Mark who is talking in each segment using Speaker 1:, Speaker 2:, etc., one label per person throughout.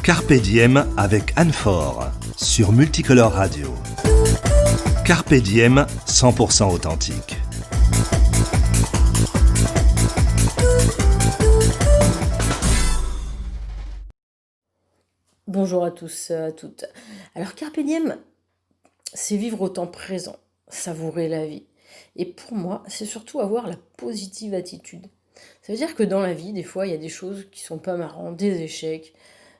Speaker 1: Carpe Diem avec Anne Faure sur Multicolore Radio. Carpe Diem, 100% authentique.
Speaker 2: Bonjour à tous, à toutes. Alors Carpe Diem, c'est vivre au temps présent, savourer la vie. Et pour moi, c'est surtout avoir la positive attitude. Ça veut dire que dans la vie, des fois, il y a des choses qui sont pas marrantes, des échecs,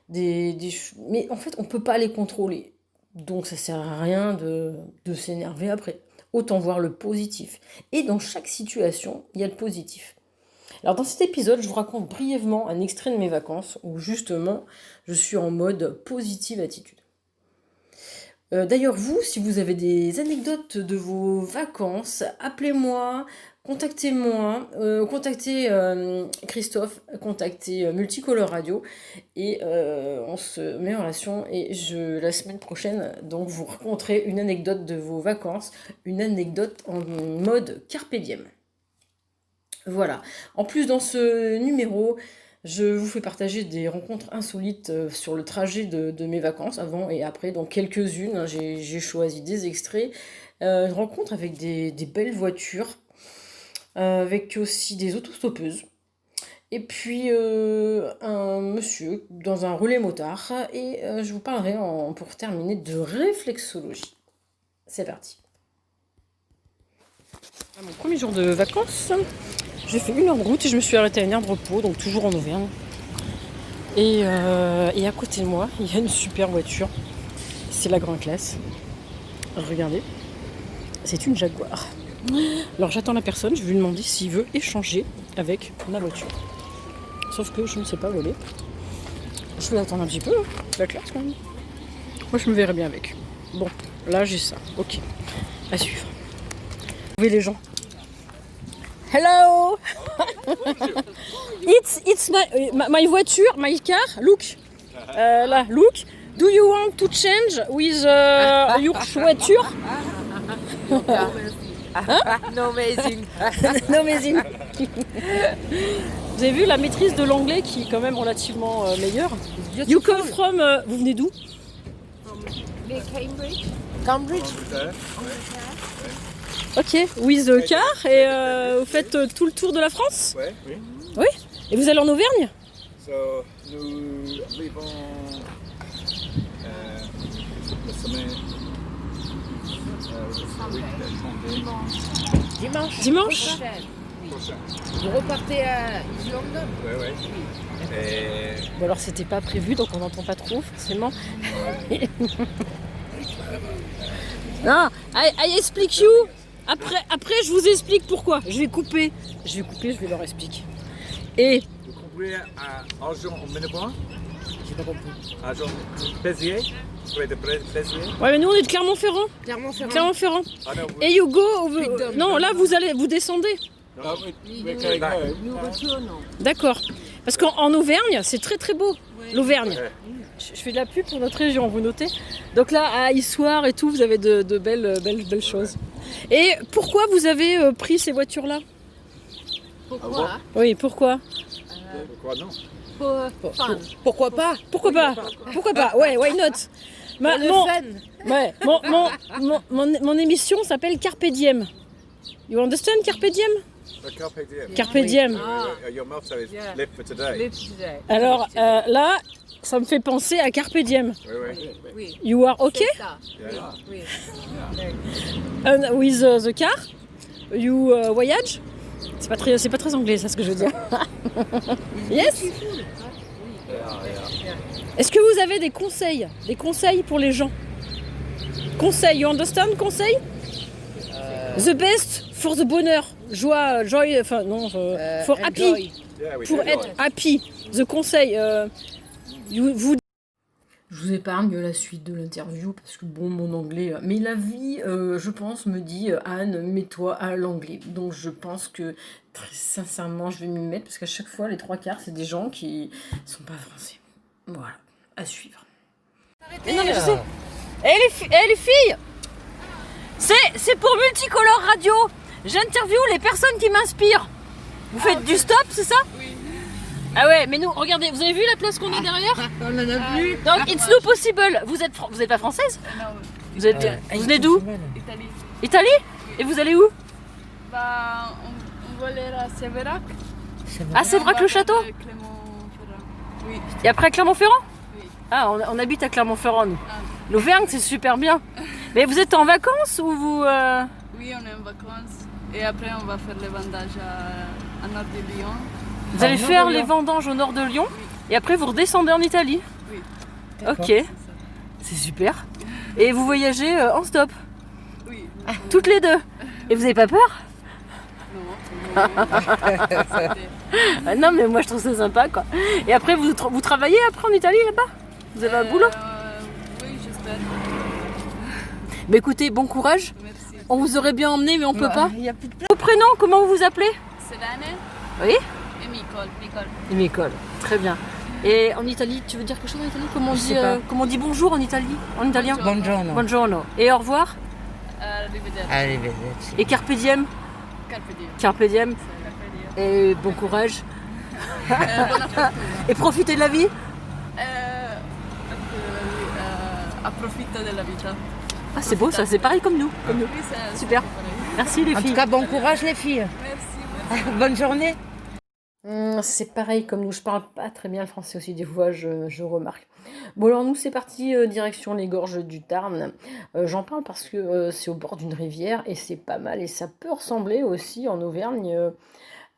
Speaker 2: mais en fait, on peut pas les contrôler. Donc ça sert à rien de s'énerver après. Autant voir le positif. Et dans chaque situation, il y a le positif. Alors dans cet épisode, je vous raconte brièvement un extrait de mes vacances où justement, je suis en mode positive attitude. D'ailleurs, vous, si vous avez des anecdotes de vos vacances, appelez-moi, contactez-moi, contactez Christophe, contactez Multicolore Radio et on se met en relation et la semaine prochaine, donc vous raconterez une anecdote de vos vacances, une anecdote en mode Carpe Diem. Voilà. En plus, dans ce numéro, je vous fais partager des rencontres insolites sur le trajet de mes vacances, avant et après, donc quelques-unes. J'ai choisi des extraits. Une rencontre avec des belles voitures, avec aussi des autostoppeuses. Et puis un monsieur dans un relais motard. Et je vous parlerai, pour terminer, de réflexologie. C'est parti. À mon premier jour de vacances, j'ai fait 1 heure de route et je me suis arrêtée à une aire de repos, donc toujours en Auvergne. Et à côté de moi, il y a une super voiture. C'est la grande classe. Regardez, c'est une Jaguar. Alors j'attends la personne, je vais lui demander s'il veut échanger avec ma voiture. Sauf que je ne sais pas voler. Je vais attendre un petit peu, c'est la classe quand même. Moi je me verrai bien avec. Bon, là j'ai ça, ok. À suivre. Vous voyez les gens. Hello. It's my voiture, my car. Look, là, look. Do you want to change with your voiture?
Speaker 3: No amazing.
Speaker 2: No amazing. Vous avez vu la maîtrise de l'anglais qui est quand même relativement meilleure. You come from, vous venez d'où?
Speaker 3: Cambridge.
Speaker 2: Cambridge. Ok, with the car et vous faites tout le tour de la France?
Speaker 4: Ouais, oui.
Speaker 2: Oui. Et vous allez en Auvergne?
Speaker 4: Nous vivons la semaine
Speaker 2: Dimanche.
Speaker 4: prochaine.
Speaker 3: Vous repartez à East London?
Speaker 4: Ouais. Et
Speaker 2: Bon alors c'était pas prévu donc on n'entend pas trop forcément. Non, I explique you. Après je vous explique pourquoi. Je vais couper, je vais leur expliquer. Et
Speaker 4: vous comprenez à Argent en Ménébois?
Speaker 2: j'ai pas compris.
Speaker 4: Argent Béziers? Oui, de Béziers?
Speaker 2: Ouais mais nous on est de Clermont-Ferrand.
Speaker 3: Clermont-Ferrand.
Speaker 4: Ah non,
Speaker 2: Et you go non là vous descendez.
Speaker 3: Nous retournons.
Speaker 2: D'accord. Parce qu'en Auvergne, c'est très très beau. L'Auvergne. Je fais de la pub pour notre région, vous notez. Donc là, à Issoire et tout, vous avez de belles choses. Et pourquoi vous avez pris ces voitures-là?
Speaker 3: Pourquoi?
Speaker 2: Oui, pourquoi?
Speaker 4: Pourquoi non?
Speaker 3: Pourquoi pas?
Speaker 2: Pourquoi pas? Ouais, why not? Mon émission s'appelle Carpe Diem. You understand Carpe Diem?
Speaker 4: Carpe Diem.
Speaker 2: Carpe Diem.
Speaker 4: Your motto is live for today.
Speaker 2: Alors là, ça me fait penser à Carpe Diem.
Speaker 3: Oui.
Speaker 2: You are okay?
Speaker 4: Yeah.
Speaker 3: Oui.
Speaker 2: And with the car, you voyage? C'est pas très anglais, ça ce que je veux dire. Yes? Est-ce que vous avez des conseils pour les gens? Conseils, you understand? Conseils? The best for the bonheur, joy, enfin non, for happy,
Speaker 4: Yeah, we
Speaker 2: pour
Speaker 4: do.
Speaker 2: être happy. The conseil, vous. Je vous épargne la suite de l'interview parce que bon, mon anglais. Mais la vie, je pense, me dit Anne, mets-toi à l'anglais. Donc je pense que très sincèrement, je vais m'y mettre parce qu'à chaque fois, les 3/4, c'est des gens qui sont pas français. Voilà, à suivre. Mais non, mais je sais. Les filles, c'est pour Multicolore Radio. J'interviewe les personnes qui m'inspirent. Vous faites du stop, c'est ça?
Speaker 3: Oui.
Speaker 2: Ah ouais, mais nous, regardez, vous avez vu la place qu'on a derrière?
Speaker 3: On en a vu.
Speaker 2: Donc, it's not possible. Vous êtes pas française?
Speaker 3: Non,
Speaker 2: Vous êtes, vous venez d'où?
Speaker 3: Italie.
Speaker 2: Italie? Et vous allez où?
Speaker 3: Bah, on va aller à Sévérac.
Speaker 2: Ah, c'est vrai que le château?
Speaker 3: Clermont-Ferrand. Oui.
Speaker 2: Et après Clermont-Ferrand?
Speaker 3: Oui.
Speaker 2: Ah, on habite à Clermont-Ferrand, nous.
Speaker 3: Ah.
Speaker 2: L'Auvergne, c'est super bien. Mais vous êtes en vacances ou vous...
Speaker 3: Oui, on est en vacances. Et après, on va faire les vendages à nord de Lyon.
Speaker 2: Vous allez faire les vendanges au nord de Lyon et après vous redescendez en Italie?
Speaker 3: Oui.
Speaker 2: Ok,
Speaker 3: C'est ça.
Speaker 2: c'est super. Et vous voyagez en stop,
Speaker 3: Oui.
Speaker 2: toutes les deux. Et vous avez pas peur?
Speaker 3: Non.
Speaker 2: Ah non, mais moi je trouve ça sympa quoi. Et après vous travaillez après en Italie là-bas? Vous avez un boulot?
Speaker 3: Oui, j'espère.
Speaker 2: Mais écoutez, bon courage.
Speaker 3: Merci.
Speaker 2: On vous aurait bien emmené mais on peut pas.
Speaker 5: Il y a plus de place.
Speaker 2: Vos prénoms, comment vous vous appelez?
Speaker 3: Selene
Speaker 2: Oui?
Speaker 3: et Nicole.
Speaker 2: Nicole, très bien. Et en Italie, tu veux dire quelque chose en Italie? Comment on
Speaker 5: Je
Speaker 2: dit,
Speaker 5: sais pas.
Speaker 2: comment on dit bonjour en Italie? En italien?
Speaker 5: Buongiorno.
Speaker 2: Buongiorno. Et au revoir?
Speaker 3: Arrivederci.
Speaker 5: Arrivederci.
Speaker 2: Et carpe diem?
Speaker 3: Carpe diem.
Speaker 2: Carpe diem.
Speaker 3: Carpe diem.
Speaker 2: Et bon courage.
Speaker 3: Buona fortuna.
Speaker 2: Et profitez de la vie.
Speaker 3: Approfitto della vita.
Speaker 2: Ah, c'est beau ça, c'est pareil comme nous. Comme nous.
Speaker 3: Oui, c'est
Speaker 2: Super.
Speaker 3: pareil.
Speaker 2: Merci les
Speaker 5: En
Speaker 2: filles.
Speaker 5: tout cas, bon courage les filles.
Speaker 3: Merci.
Speaker 5: Bonne journée.
Speaker 2: C'est pareil comme nous. Je parle pas très bien le français aussi, des fois je remarque. Bon alors nous c'est parti direction les gorges du Tarn. J'en parle parce que c'est au bord d'une rivière et c'est pas mal. Et ça peut ressembler aussi en Auvergne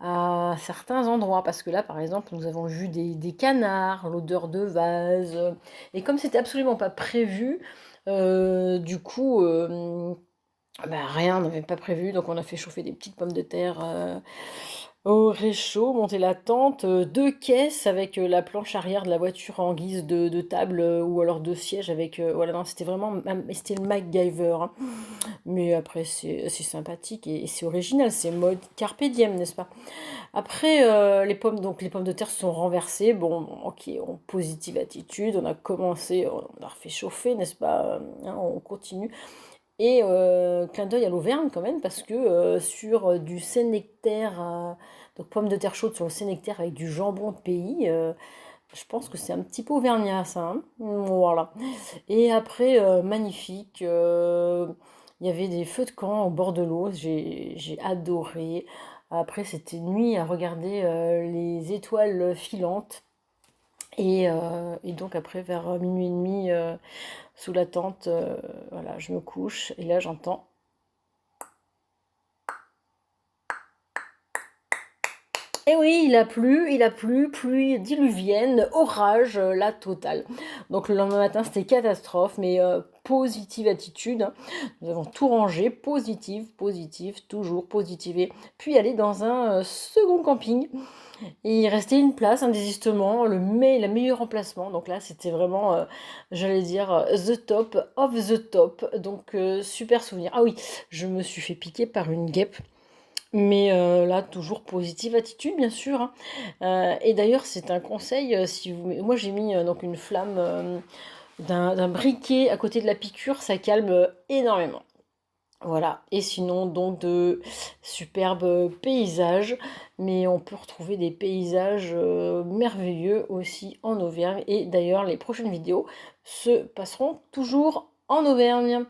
Speaker 2: à certains endroits. Parce que là par exemple nous avons vu des canards, l'odeur de vase. Et comme c'était absolument pas prévu, du coup... rien, on n'avait pas prévu, donc on a fait chauffer des petites pommes de terre au réchaud, monter la tente, 2 caisses avec la planche arrière de la voiture en guise de table ou alors 2 sièges avec... voilà, non, c'était vraiment... C'était le MacGyver. Hein. Mais après, c'est sympathique et c'est original, c'est mode carpe diem, n'est-ce pas? Après, les pommes de terre se sont renversées. Bon, ok, positive attitude, on a commencé, on a refait chauffer, n'est-ce pas? Hein, on continue. Et clin d'œil à l'Auvergne quand même, parce que sur du Saint-Nectaire, donc pommes de terre chaudes sur le Saint-Nectaire avec du jambon de pays, je pense que c'est un petit peu auvergnat ça. Hein, voilà. Et après, magnifique, il y avait des feux de camp au bord de l'eau, j'ai adoré. Après, c'était nuit à regarder les étoiles filantes. Et donc après, vers minuit et demi, sous la tente, voilà, je me couche et là j'entends. Et oui, il a plu, pluie diluvienne, orage, la totale. Donc le lendemain matin, c'était catastrophe, mais positive attitude. Hein. Nous avons tout rangé, positive, toujours positiver. Puis aller dans un second camping. Et il restait une place, un désistement, le meilleur emplacement. Donc là, c'était vraiment, j'allais dire, the top of the top. Donc, super souvenir. Ah oui, je me suis fait piquer par une guêpe. Mais là, toujours positive attitude, bien sûr. Hein. Et d'ailleurs, c'est un conseil. Moi, j'ai mis donc une flamme d'un briquet à côté de la piqûre. Ça calme énormément. Voilà, et sinon donc de superbes paysages, mais on peut retrouver des paysages merveilleux aussi en Auvergne, et d'ailleurs les prochaines vidéos se passeront toujours en Auvergne.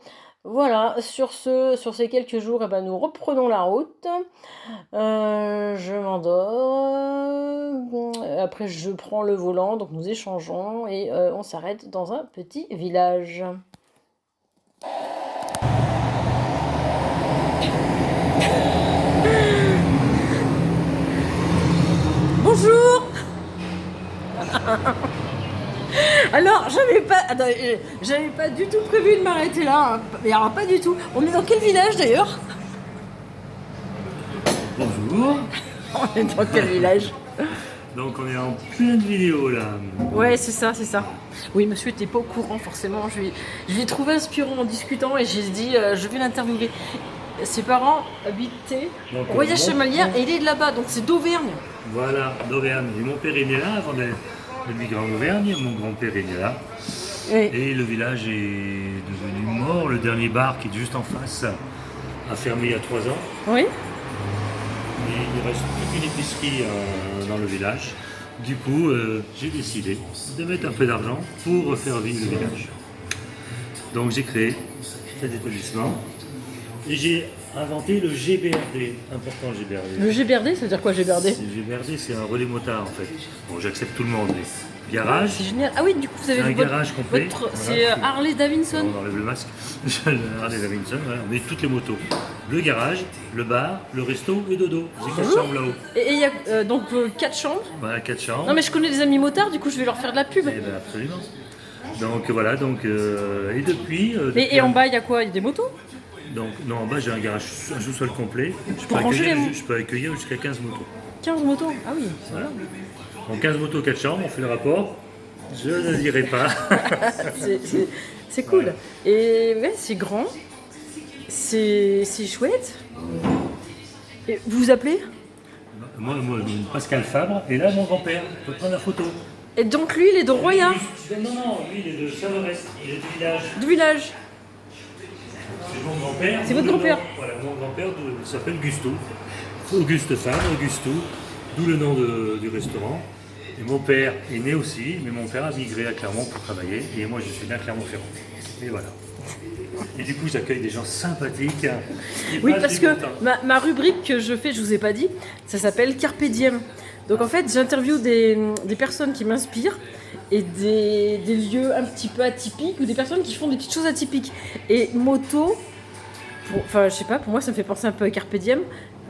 Speaker 2: Voilà, sur ces quelques jours, eh ben, nous reprenons la route. Je m'endors, après je prends le volant, donc nous échangeons, et on s'arrête dans un petit village. Bonjour. Alors, j'avais pas du tout prévu de m'arrêter là. Hein. Mais alors, pas du tout. On est dans quel village d'ailleurs?
Speaker 6: Bonjour.
Speaker 2: On est dans quel village?
Speaker 6: Donc on est en pleine vidéo là.
Speaker 2: Ouais, c'est ça. Oui, monsieur était pas au courant forcément. Je lui ai trouvé inspirant en discutant et j'ai dit, je vais l'interviewer. Ses parents habitaient Royage Chamalières et il est de là-bas, donc c'est d'Auvergne.
Speaker 6: Voilà, d'Auvergne. Et mon père est né là avant de migrer en Auvergne. Mon grand-père est né là.
Speaker 2: Oui.
Speaker 6: Et le village est devenu mort. Le dernier bar qui est juste en face a fermé il y a 3 ans.
Speaker 2: Oui.
Speaker 6: Et il reste toute une épicerie dans le village. Du coup, j'ai décidé de mettre un peu d'argent pour faire vivre le village. Donc j'ai créé cet établissement et j'ai inventé le GBRD, important le GBRD.
Speaker 2: Le GBRD, ça veut dire quoi GBRD?
Speaker 6: Le GBRD, c'est un relais motard en fait. Bon, j'accepte tout le monde, mais garage,
Speaker 2: C'est génial. Ah oui, du coup, vous avez
Speaker 6: c'est un
Speaker 2: votre,
Speaker 6: garage complet.
Speaker 2: votre-
Speaker 6: Voilà.
Speaker 2: c'est Harley Davidson.
Speaker 6: On enlève le masque. Harley Davidson, voilà. On met toutes les motos. Le garage, le bar, le resto et dodo. J'ai 4 chambres là-haut.
Speaker 2: Et il y a donc 4 chambres.
Speaker 6: Voilà, 4 chambres.
Speaker 2: Non mais je connais des amis motards, du coup je vais leur faire de la pub.
Speaker 6: Eh ben, absolument. Donc voilà, donc et depuis.
Speaker 2: Et en bas il y a quoi? Il y a des motos?
Speaker 6: Donc non, en bas j'ai un garage, un sous-sol complet.
Speaker 2: Pour ranger les motos.
Speaker 6: Je peux accueillir jusqu'à 15 motos.
Speaker 2: 15 motos? Ah oui, c'est
Speaker 6: Voilà. Donc 15 motos, 4 chambres, on fait le rapport. Je ne dirai pas.
Speaker 2: c'est cool. Et ouais, c'est grand. C'est chouette. Et vous vous appelez?
Speaker 6: moi, Pascal Fabre, et là mon grand-père, on peut prendre la photo.
Speaker 2: Et donc lui il est de Roya,
Speaker 6: Non, lui il est de Saint-Lorès, il est du village.
Speaker 2: du village.
Speaker 6: C'est mon grand-père.
Speaker 2: C'est votre grand-père?
Speaker 6: Voilà, mon grand-père il s'appelle Gusto. Auguste Fabre, Gusto, d'où le nom du restaurant. Et mon père est né aussi, mais mon père a migré à Clermont pour travailler, et moi je suis né à Clermont-Ferrand. Et voilà. Et du coup j'accueille des gens sympathiques. Qui
Speaker 2: Oui,
Speaker 6: passent
Speaker 2: parce
Speaker 6: du
Speaker 2: que
Speaker 6: bon temps.
Speaker 2: ma rubrique que je fais, je vous ai pas dit, ça s'appelle Carpe Diem. Donc en fait, j'interviewe des personnes qui m'inspirent et des lieux un petit peu atypiques ou des personnes qui font des petites choses atypiques. Et moto, enfin je sais pas, pour moi ça me fait penser un peu à Carpe Diem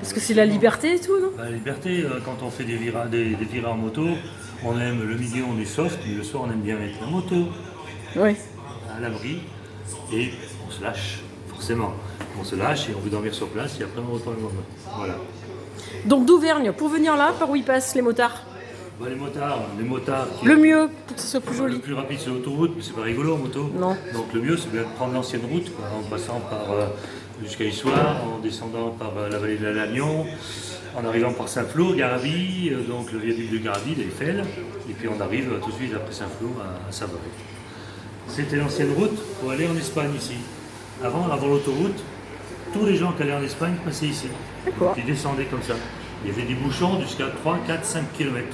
Speaker 2: parce que c'est la liberté et tout, non?
Speaker 6: La liberté, quand on fait des virées en moto, on aime le midi, on est soft, mais le soir on aime bien mettre la moto
Speaker 2: Oui.
Speaker 6: à l'abri et on se lâche, forcément. On se lâche et on veut dormir sur place et après on reprend le lendemain. Voilà.
Speaker 2: Donc d'Auvergne, pour venir là, par où ils passent les motards?
Speaker 6: Bah, les motards qui-
Speaker 2: Le mieux, pour que ce soit plus
Speaker 6: Le
Speaker 2: joli.
Speaker 6: plus rapide c'est l'autoroute, mais c'est pas rigolo en moto.
Speaker 2: Non.
Speaker 6: Donc le mieux c'est bien de prendre l'ancienne route, quoi, en passant par jusqu'à Issoire, en descendant par la vallée de la Lannion, en arrivant par Saint-Flour, Garabi, donc le viaduc de Garabi, l'Eiffel, et puis on arrive tout de suite après Saint-Flour à Savoie. C'était l'ancienne route pour aller en Espagne ici. Avant l'autoroute, tous les gens qui allaient en Espagne passaient ici.
Speaker 2: D'accord.
Speaker 6: Donc ils descendaient comme ça. Il y avait des bouchons jusqu'à 3, 4, 5 km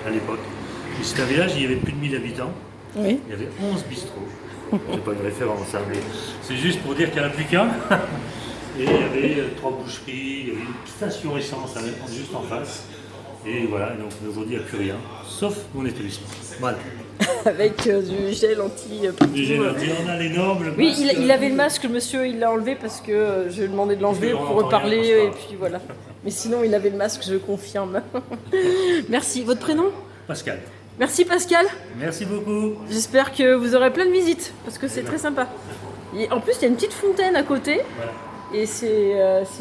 Speaker 6: à l'époque. Et c'est un village, il y avait plus de 1000 habitants.
Speaker 2: Oui.
Speaker 6: Il y avait 11 bistrots. C'est pas une référence, hein, mais c'est juste pour dire qu'il n'y en a plus qu'un. Et il y avait 3 boucheries, il y avait une station essence juste en face. Et voilà, et donc aujourd'hui il n'y a plus rien, sauf mon établissement. Voilà.
Speaker 2: Avec du gel anti partout.
Speaker 6: On a les normes. Le
Speaker 2: Oui,
Speaker 6: masque,
Speaker 2: il avait le masque, le monsieur, il l'a enlevé parce que je lui ai demandé de l'enlever
Speaker 6: Parce qu'on
Speaker 2: pour
Speaker 6: entend
Speaker 2: reparler
Speaker 6: rien,
Speaker 2: et
Speaker 6: pense pas.
Speaker 2: puis voilà. Mais sinon, il avait le masque, je confirme. Merci. Votre prénom?
Speaker 6: Pascal.
Speaker 2: Merci Pascal.
Speaker 6: Merci beaucoup.
Speaker 2: J'espère que vous aurez plein de visites parce que c'est très sympa. Et en plus, il y a une petite fontaine à côté
Speaker 6: Voilà.
Speaker 2: et c'est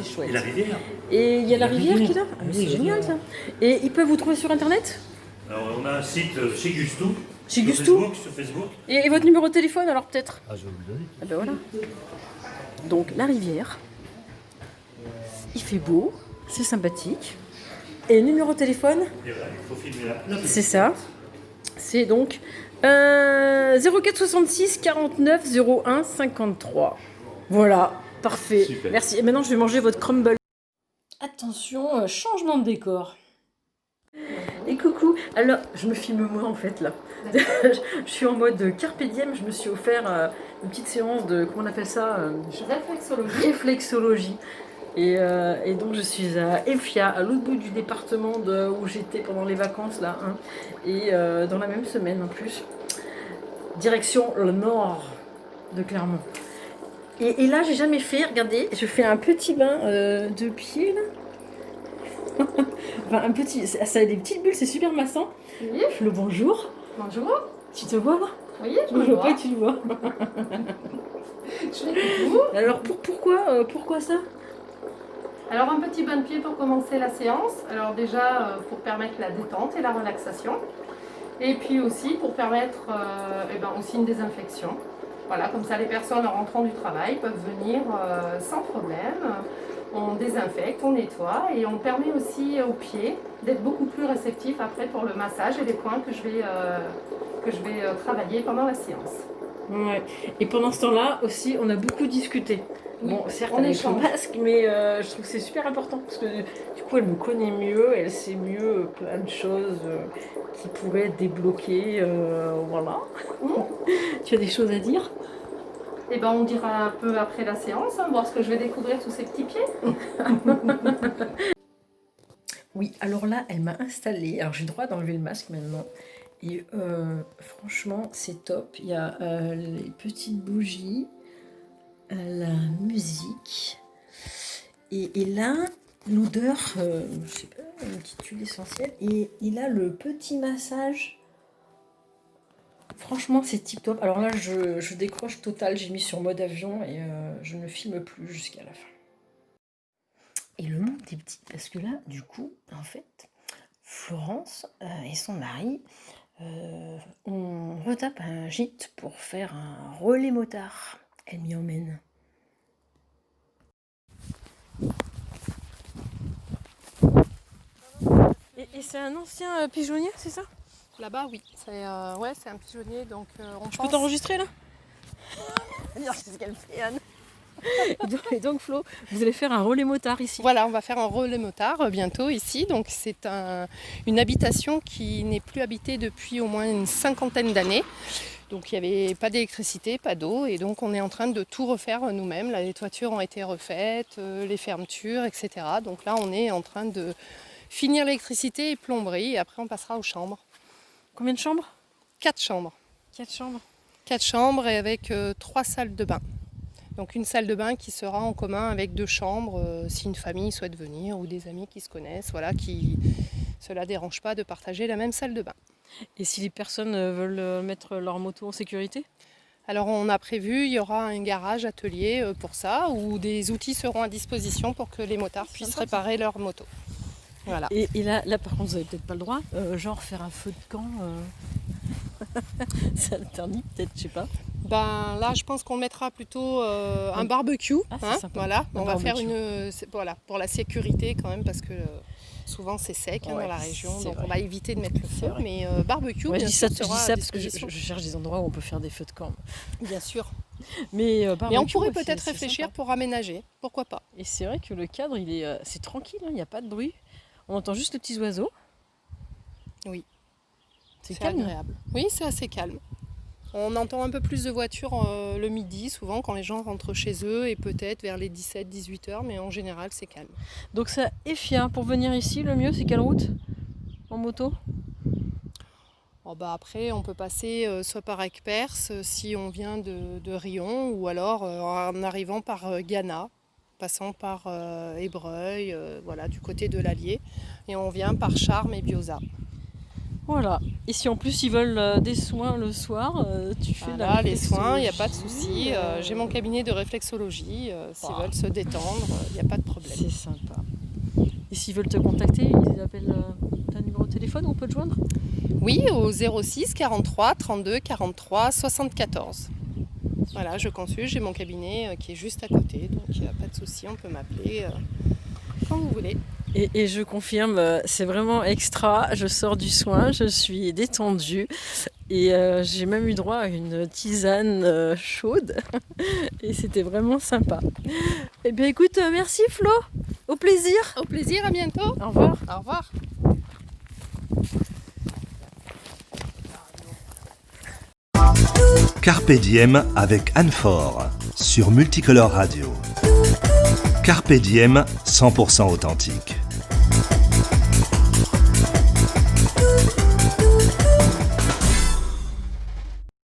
Speaker 2: chouette.
Speaker 6: Et la rivière.
Speaker 2: Et il y a la rivière qui est là. Ah, mais
Speaker 6: Oui,
Speaker 2: c'est
Speaker 6: la
Speaker 2: génial ça.
Speaker 6: rivière.
Speaker 2: Et ils peuvent vous trouver sur internet?
Speaker 6: Alors on a un site chez Gusto.
Speaker 2: Chez
Speaker 6: sur
Speaker 2: Gusto.
Speaker 6: Sur Facebook.
Speaker 2: Et votre numéro de téléphone alors peut-être?
Speaker 6: Ah, je vais vous le donner.
Speaker 2: Ah ben voilà. Donc la rivière, il fait beau, c'est sympathique. Et numéro de téléphone,
Speaker 6: Et voilà, il faut filmer là.
Speaker 2: c'est ça. C'est donc 04 66 49 01 53. Voilà, parfait.
Speaker 6: Super.
Speaker 2: Merci. Et maintenant je vais manger votre crumble. Attention, changement de décor. Et coucou, alors je me filme moi en fait là. Je suis en mode carpe diem, je me suis offert une petite séance de, comment on appelle ça, réflexologie. Et donc je suis à Effia, à l'autre bout du département où j'étais pendant les vacances là, hein. Et dans la même semaine en plus, direction le nord de Clermont. Et là j'ai jamais fait, regardez, je fais un petit bain de pied là. Enfin, un petit, ça a des petites bulles, c'est super massant.
Speaker 7: Oui,
Speaker 2: Le bonjour.
Speaker 7: bonjour.
Speaker 2: Tu te vois là?
Speaker 7: Oui, je
Speaker 2: Je
Speaker 7: me
Speaker 2: vois
Speaker 7: vois.
Speaker 2: pas que tu le vois.
Speaker 7: Je fais coucou.
Speaker 2: Alors pourquoi ça?
Speaker 7: Alors un petit bain de pied pour commencer la séance. Alors déjà pour permettre la détente et la relaxation. Et puis aussi pour permettre aussi une désinfection. Voilà, comme ça les personnes en rentrant du travail peuvent venir sans problème. On désinfecte, on nettoie et on permet aussi aux pieds d'être beaucoup plus réceptifs après pour le massage et les points que je vais travailler pendant la séance.
Speaker 2: Ouais. Et pendant ce temps-là aussi, on a beaucoup discuté.
Speaker 7: Oui,
Speaker 2: Bon, certes,
Speaker 7: on
Speaker 2: avec
Speaker 7: échange.
Speaker 2: le masque, mais je trouve que c'est super important parce que du coup, elle me connaît mieux, elle sait mieux plein de choses qui pourraient être débloquées. Voilà. Tu as des choses à dire?
Speaker 7: Et ben on dira un peu après la séance, hein, voir ce que je vais découvrir tous ces petits pieds.
Speaker 2: Oui, alors là, elle m'a installée. Alors j'ai le droit d'enlever le masque maintenant. Et franchement, c'est top. Il y a les petites bougies, la musique. Et là, l'odeur, je sais pas, une petite huile essentielle. Et il a le petit massage. Franchement, c'est tip top. Alors là, je décroche total. J'ai mis sur mode avion et je ne filme plus jusqu'à la fin. Et le monde des petits, parce que là, du coup, en fait, Florence et son mari, on retape un gîte pour faire un relais motard. Elle m'y emmène. Et c'est un ancien pigeonnier, c'est ça?
Speaker 7: Là-bas, oui. C'est un pigeonnier, donc
Speaker 2: Je peux t'enregistrer là? C'est ce qu'elle fait, Anne. Et donc Flo, vous allez faire un relais motard ici.
Speaker 7: Voilà, on va faire un relais motard bientôt ici. Donc c'est une habitation qui n'est plus habitée depuis au moins une 50aine d'années. Donc il n'y avait pas d'électricité, pas d'eau, et donc on est en train de tout refaire nous-mêmes. Les toitures ont été refaites, les fermetures, etc. Donc là on est en train de finir l'électricité et plomberie, et après on passera aux chambres.
Speaker 2: Combien de chambres?
Speaker 7: 4 chambres.
Speaker 2: 4 chambres.
Speaker 7: 4 chambres et avec 3 salles de bain. Donc une salle de bain qui sera en commun avec 2 chambres si une famille souhaite venir ou des amis qui se connaissent, voilà, cela ne dérange pas de partager la même salle de bain.
Speaker 2: Et si les personnes veulent mettre leur moto en sécurité?
Speaker 7: Alors on a prévu, il y aura un garage atelier pour ça, où des outils seront à disposition pour que les motards puissent réparer leur moto. Voilà.
Speaker 2: Et là par contre, vous n'avez peut-être pas le droit, genre faire un feu de camp, c'est interdit peut-être, je sais pas.
Speaker 7: Ben là, je pense qu'on mettra plutôt un barbecue.
Speaker 2: C'est sympa.
Speaker 7: Voilà, on va faire
Speaker 2: barbecue.
Speaker 7: voilà, pour la sécurité quand même, parce que souvent c'est sec dans la région, donc
Speaker 2: vrai.
Speaker 7: on va éviter de mettre le feu. Mais barbecue,
Speaker 2: Ouais,
Speaker 7: bien
Speaker 2: je dis
Speaker 7: sûr,
Speaker 2: ça
Speaker 7: sera à
Speaker 2: parce que
Speaker 7: disposition.
Speaker 2: je cherche des endroits où on peut faire des feux de camp.
Speaker 7: Bien sûr.
Speaker 2: Mais
Speaker 7: on pourrait
Speaker 2: ouais,
Speaker 7: peut-être
Speaker 2: c'est
Speaker 7: réfléchir
Speaker 2: sympa.
Speaker 7: pour aménager, pourquoi pas.
Speaker 2: Et c'est vrai que le cadre, c'est tranquille, il n'y a pas de bruit. On entend juste les petits oiseaux.
Speaker 7: Oui.
Speaker 2: C'est calme.
Speaker 7: Agréable. Oui, c'est assez calme. On entend un peu plus de voitures le midi, souvent quand les gens rentrent chez eux, et peut-être vers les 17-18 heures, mais en général c'est calme.
Speaker 2: Donc ça Effia, pour venir ici, le mieux c'est quelle route? En moto?
Speaker 7: Après, on peut passer soit par Aigues-Perse, si on vient de Rion, ou alors en arrivant par Ghana, passant par Ébreuil, voilà, du côté de l'Allier, et on vient par Charmes et Bioza.
Speaker 2: Voilà. Et si en plus ils veulent des soins le soir, tu fais de la
Speaker 7: les
Speaker 2: réflexologie.
Speaker 7: soins, il n'y a pas de souci. J'ai mon cabinet de réflexologie. S'ils veulent se détendre, il n'y a pas de problème.
Speaker 2: C'est sympa. Et s'ils veulent te contacter, ils appellent ton numéro de téléphone où on peut te joindre?
Speaker 7: Oui, au 06 43 32 43 74. Voilà, je consulte, j'ai mon cabinet qui est juste à côté, donc il n'y a pas de souci, on peut m'appeler quand vous voulez.
Speaker 2: Et je confirme, c'est vraiment extra. Je sors du soin, je suis détendue et j'ai même eu droit à une tisane chaude et c'était vraiment sympa. Eh bien écoute, merci Flo, au plaisir.
Speaker 7: Au plaisir, à bientôt.
Speaker 2: Au revoir.
Speaker 7: Au revoir.
Speaker 1: Carpe Diem avec Anne Faure sur Multicolore Radio. Carpe Diem 100% authentique.